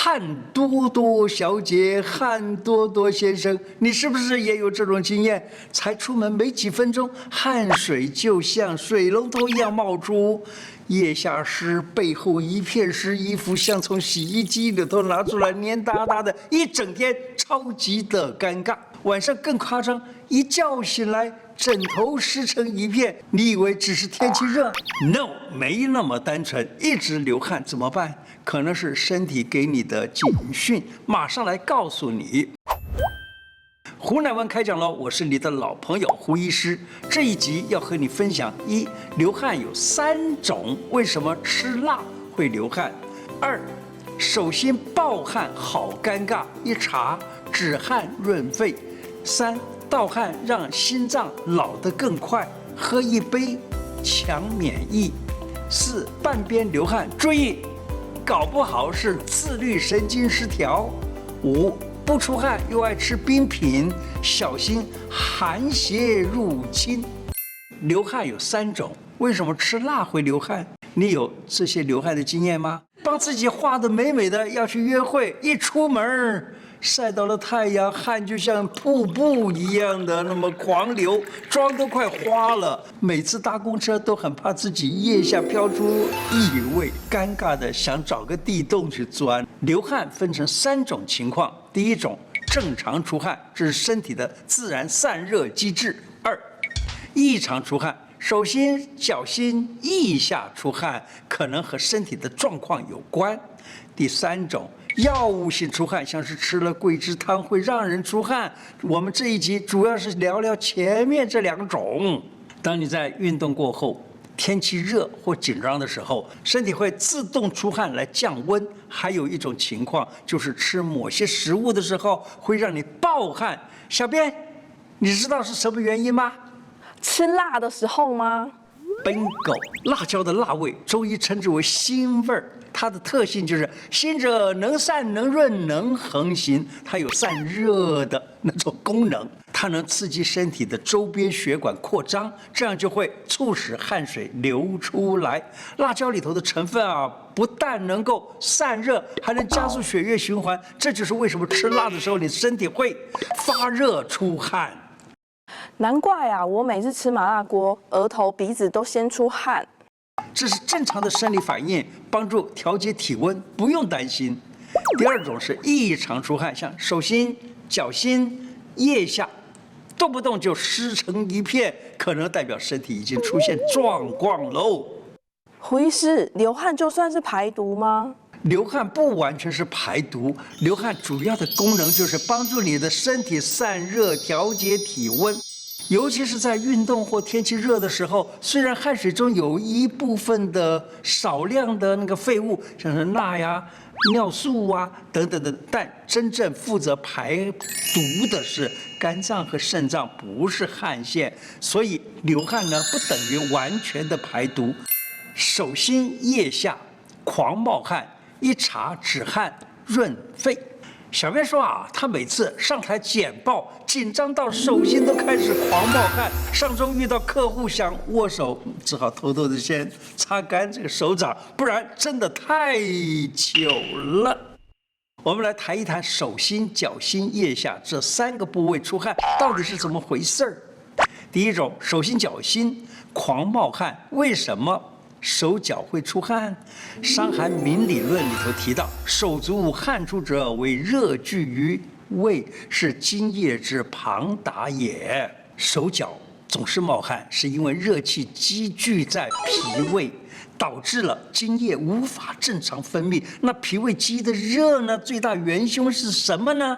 汉多多小姐、汉多多先生，你是不是也有这种经验？才出门没几分钟，汗水就像水龙头一样冒出，腋下湿，背后一片湿，衣服像从洗衣机里头拿出来，黏哒哒的，一整天超级的尴尬。晚上更夸张，一觉醒来，枕头湿成一片，你以为只是天气热 ？No， 没那么单纯，一直流汗怎么办？可能是身体给你的警讯，马上来告诉你。胡乃文开讲了，我是你的老朋友胡医师。这一集要和你分享：一、流汗有3种，为什么吃辣会流汗？二、手心暴汗好尴尬，一查止汗润肺。3、盗汗让心脏老得更快，喝一杯强免疫。4、半边流汗，注意，搞不好是自律神经失调。5、不出汗又爱吃冰品，小心寒邪入侵。流汗有3种，为什么吃辣会流汗？你有这些流汗的经验吗？帮自己画得美美的，要去约会，一出门晒到了太阳，汗就像瀑布一样的那么狂流，妆都快花了。每次搭公车都很怕自己腋下飘出异味，尴尬的想找个地洞去钻。流汗分成3种情况，第一种正常出汗，这是身体的自然散热机制；二，异常出汗。手心、脚心、腋下出汗，可能和身体的状况有关。第3种，药物性出汗，像是吃了桂枝汤会让人出汗。我们这一集主要是聊聊前面这2种。当你在运动过后，天气热或紧张的时候，身体会自动出汗来降温。还有一种情况，就是吃某些食物的时候会让你暴汗。小编，你知道是什么原因吗？吃辣的时候吗 ？Bingo， 辣椒的辣味，中医称之为辛味儿。它的特性就是辛者能散能润能恒行，它有散热的那种功能，它能刺激身体的周边血管扩张，这样就会促使汗水流出来。辣椒里头的成分不但能够散热，还能加速血液循环，这就是为什么吃辣的时候你身体会发热出汗。难怪我每次吃麻辣锅，额头、鼻子都先出汗。这是正常的生理反应，帮助调节体温，不用担心。第2种是异常出汗，像手心、脚心、腋下，动不动就湿成一片，可能代表身体已经出现状况喽。胡医师，流汗就算是排毒吗？流汗不完全是排毒，流汗主要的功能就是帮助你的身体散热、调节体温。尤其是在运动或天气热的时候，虽然汗水中有一部分的少量的那个废物，像是钠呀、尿素等等的，但真正负责排毒的是肝脏和肾脏，不是汗腺。所以流汗呢，不等于完全的排毒。手心、腋下狂冒汗，一查止汗润肺。小编说他每次上台简报，紧张到手心都开始狂冒汗。上周遇到客户想握手，只好偷偷的先擦干这个手掌，不然真的太糗了。我们来谈一谈手心、脚心、腋下这3个部位出汗到底是怎么回事儿。第一种，手心、脚心狂冒汗，为什么手脚会出汗？《伤寒明理论》里头提到，手足无汗出者，为热聚于胃，是津液之庞达也。手脚总是冒汗，是因为热气积聚在脾胃，导致了津液无法正常分泌。那脾胃积的热呢，最大元凶是什么呢？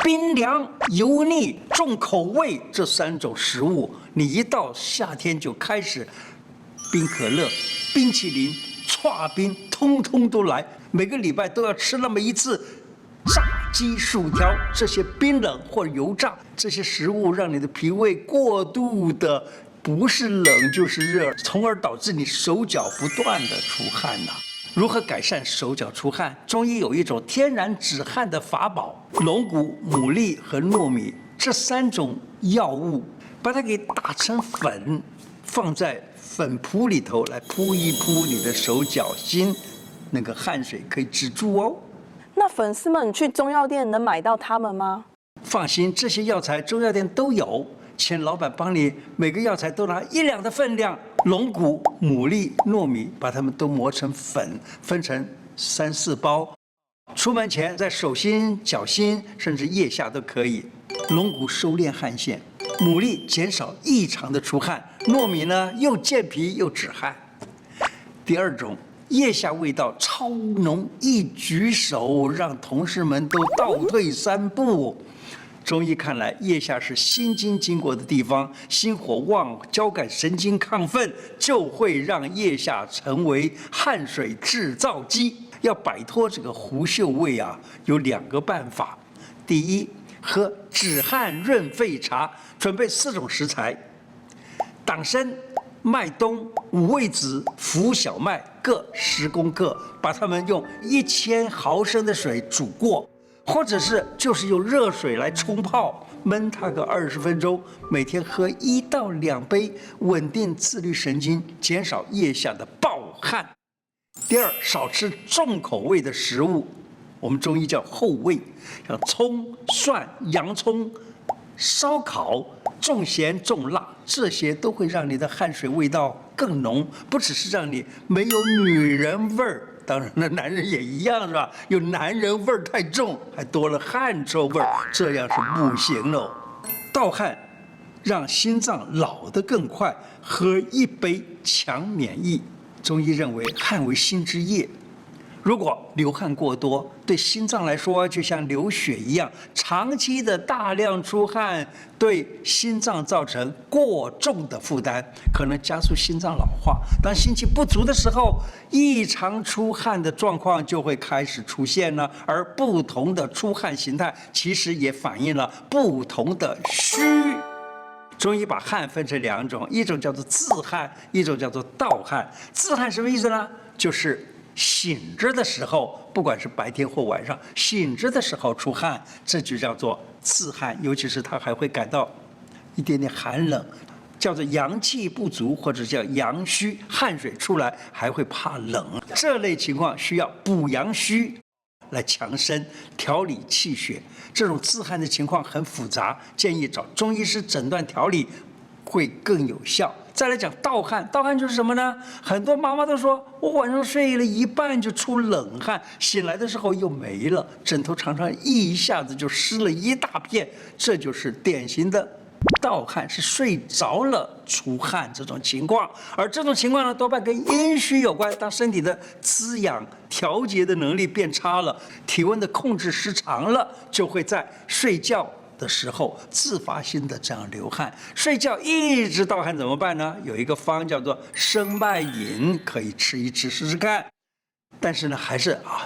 冰凉、油腻、重口味这3种食物，你一到夏天就开始冰可乐、冰淇淋、剉冰，通通都来。每个礼拜都要吃那么一次炸鸡、薯条，这些冰冷或油炸，这些食物让你的脾胃过度的不是冷就是热，从而导致你手脚不断的出汗呐。如何改善手脚出汗？中医有一种天然止汗的法宝，龙骨、牡蛎和糯米这3种药物，把它给打成粉，放在粉扑里头来扑一扑你的手脚心，那个汗水可以止住哦。那粉丝们去中药店能买到它们吗？放心，这些药材中药店都有，请老板帮你每个药材都拿1两的分量，龙骨、牡蛎、糯米，把它们都磨成粉，分成3、4包。出门前在手心、脚心，甚至腋下都可以。龙骨收敛汗腺，牡蛎减少异常的出汗，糯米呢又健脾又止汗。第2种，腋下味道超浓，一举手让同事们都倒退3步。中医看来，腋下是心经经过的地方，心火旺，交感神经亢奋，就会让腋下成为汗水制造机。要摆脱这个狐臭味啊，有2个办法。第一，喝止汗润肺茶，准备4种食材：党参、麦冬、五味子、浮小麦各10公克，把它们用1000毫升的水煮过，或者是就是用热水来冲泡，焖它个20分钟，每天喝1到2杯，稳定自律神经，减少腋下的暴汗。第2，少吃重口味的食物，我们中医叫后味，像葱、蒜、洋葱、烧烤，重咸重辣，这些都会让你的汗水味道更浓，不只是让你没有女人味儿，当然了，男人也一样是吧？有男人味儿太重，还多了汗臭味儿，这样是不行喽。盗汗让心脏老得更快，喝1杯强免疫。中医认为汗为心之液，如果流汗过多，对心脏来说就像流血一样，长期的大量出汗对心脏造成过重的负担，可能加速心脏老化。当心气不足的时候，异常出汗的状况就会开始出现了。而不同的出汗形态，其实也反映了不同的虚。中医把汗分成2种，一种叫做自汗，一种叫做盗汗。自汗什么意思呢？就是醒着的时候，不管是白天或晚上，醒着的时候出汗，这就叫做自汗。尤其是他还会感到一点点寒冷，叫做阳气不足，或者叫阳虚，汗水出来还会怕冷。这类情况需要补阳虚来强身调理气血。这种自汗的情况很复杂，建议找中医师诊断调理会更有效。再来讲盗汗，盗汗就是什么呢？很多妈妈都说，我晚上睡了一半就出冷汗，醒来的时候又没了，枕头常常一下子就湿了一大片，这就是典型的盗汗，是睡着了出汗这种情况。而这种情况呢，多半跟阴虚有关。当身体的滋养调节的能力变差了，体温的控制失常了，就会在睡觉的时候自发性的这样流汗。睡觉一直盗汗怎么办呢？有一个方叫做生脉饮，可以吃一吃试试看。但是呢，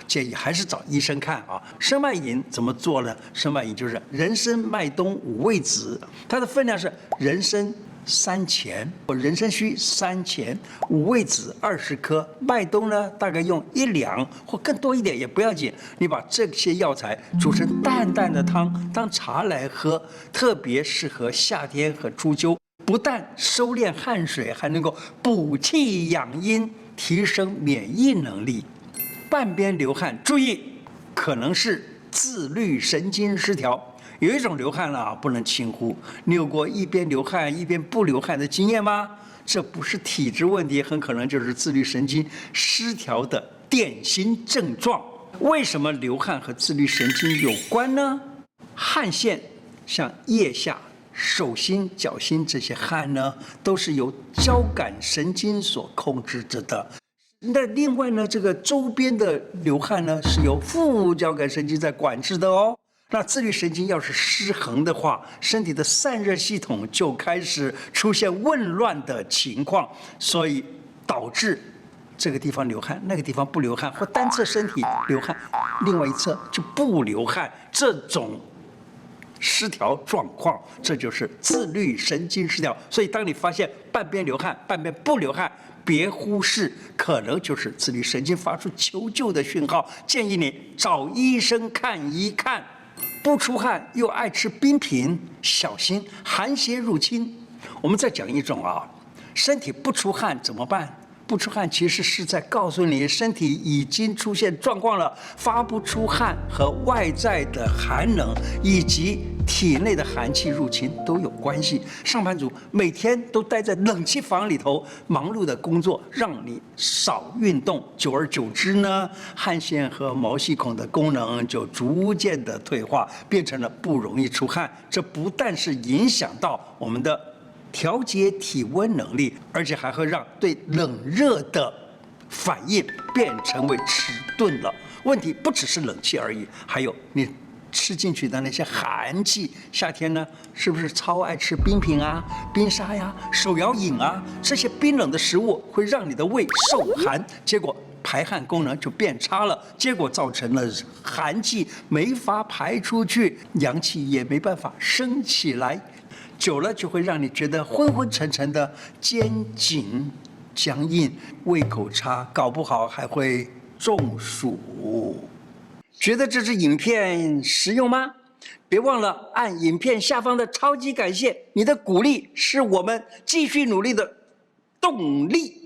建议还是找医生看啊。生脉饮怎么做呢？生脉饮就是人参、麦冬、五味子，它的分量是人参3钱，或人参须3钱，五味子20颗，麦冬呢大概用1两或更多一点也不要紧。你把这些药材煮成淡淡的汤，当茶来喝，特别适合夏天和初秋。不但收敛汗水，还能够补气养阴，提升免疫能力。半边流汗，注意，可能是自律神经失调。有一种流汗啊，不能轻忽。你有过一边流汗一边不流汗的经验吗？这不是体质问题，很可能就是自律神经失调的典型症状。为什么流汗和自律神经有关呢？汗腺像腋下、手心、脚心这些汗呢，都是由交感神经所控制着的。那另外呢，这个周边的流汗呢，是由副交感神经在管制的哦。那自律神经要是失衡的话，身体的散热系统就开始出现紊乱的情况，所以导致这个地方流汗，那个地方不流汗，或单侧身体流汗，另外一侧就不流汗，这种失调状况，这就是自律神经失调。所以当你发现半边流汗，半边不流汗，别忽视，可能就是自律神经发出求救的讯号，建议你找医生看一看。不出汗又爱吃冰品，小心寒邪入侵。我们再讲一种啊，身体不出汗怎么办？不出汗其实是在告诉你，身体已经出现状况了，发不出汗和外在的寒冷以及体内的寒气入侵都有关系。上班族每天都待在冷气房里头，忙碌的工作让你少运动，久而久之呢，汗腺和毛细孔的功能就逐渐的退化，变成了不容易出汗。这不但是影响到我们的调节体温能力，而且还会让对冷热的反应变成为迟钝了。问题不只是冷气而已，还有你吃进去的那些寒气。夏天呢，是不是超爱吃冰品啊、冰沙呀、手摇饮啊？这些冰冷的食物会让你的胃受寒，结果排汗功能就变差了，结果造成了寒气没法排出去，阳气也没办法升起来。久了就会让你觉得昏昏沉沉的，肩颈僵硬，胃口差，搞不好还会中暑。觉得这支影片实用吗？别忘了按影片下方的超级感谢，你的鼓励是我们继续努力的动力。